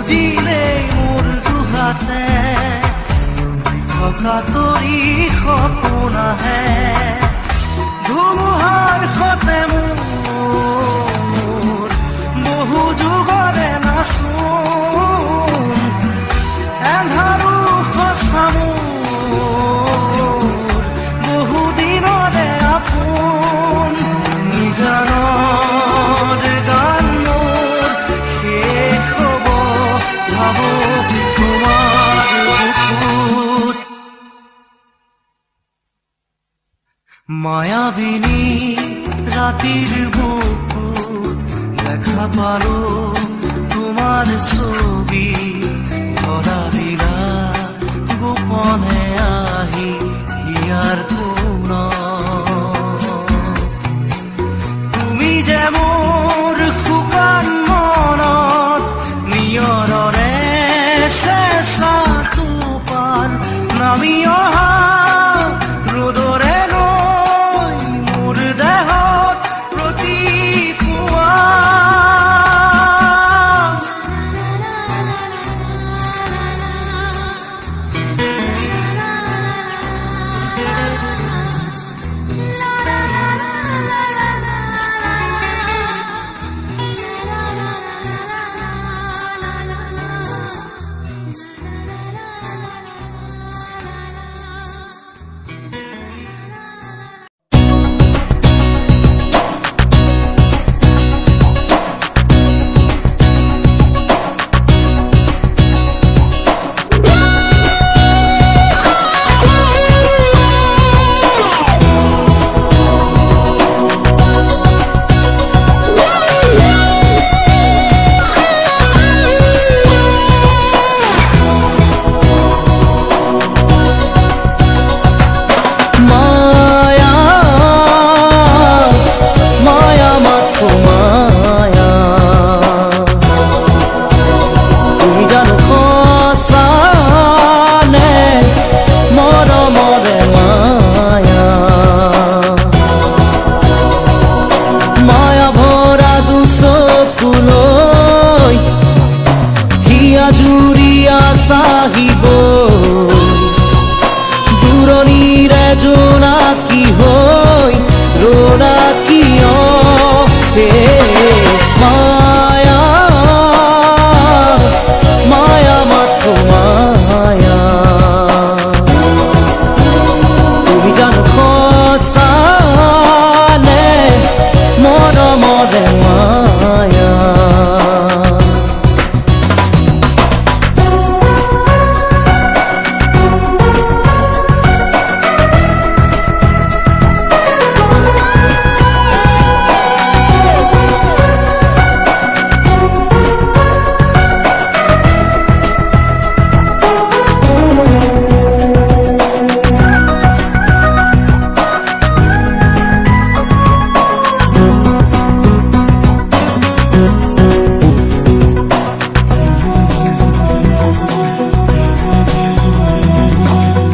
খুজিলেই মোৰ দুহাতে থকা তৰি সপোন আহে ধুমুহাৰ সতে মোৰ বহু যুগৰে নাচোন এন্ধাৰো সঁচা মোৰ বহু দিনৰে আপোন নিজানৰ গান মোৰ শেষ হ'ব ভাবো তোমাৰ বুকুত মায়াবিনী ৰাতিৰ বুকুত দেখা পালো তোমাৰ ছবি ধৰা দিলা গোপনে আহি হিয়াৰ কোণত তুমি যে মোৰ শুকান মনত নিয়ৰৰে চেঁচা টোপাল নামি অহা ৰ'দৰে নৈ মোৰ দেহত প্ৰতিপুৱা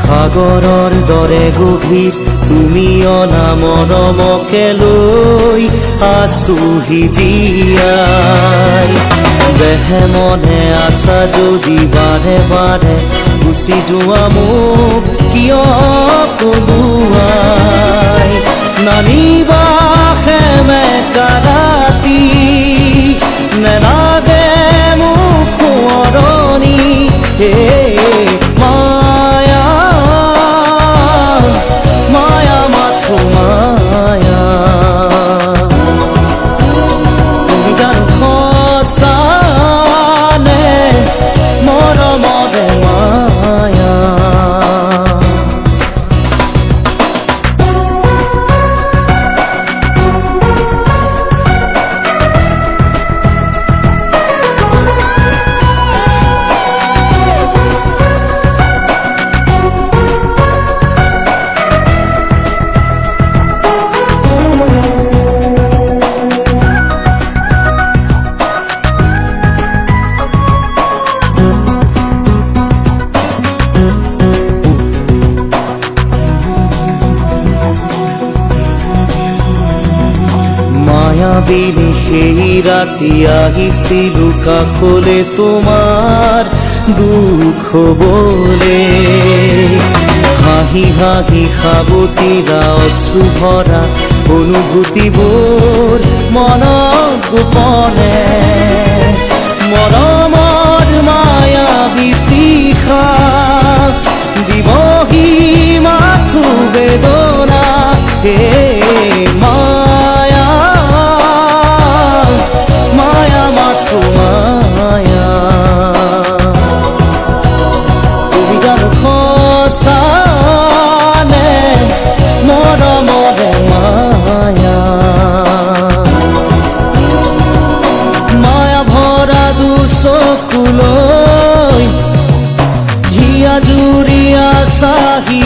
সাগৰৰ দৰে গভীৰ তুমি অনা মৰমকে লৈ আছোহি জীয়াই দেহে মনে আছা যদি বাৰে বাৰে গুচি যোৱা মোক কিয় কলোৱাই নানিবা সেমেকা ৰাতি নেলাগে মোক সোঁৱৰণি হে ৰাতি আহিছিলো কাষলে তোমাৰ দুখ হবলে হাঁহি হাঁহি সাৱতিৰা অশ্ৰু ভৰা অনুভূতিবোৰ মনত গোপনে মৰমৰ মায়াবী তৃষা দিবহি মাথো বেদনা হে মায়া মায়া মাথো মায়া তুমি জানো সঁচানে মৰমৰে মায়া মায়া ভৰা দুচকুলৈ হিয়া জুৰিয়া চাহি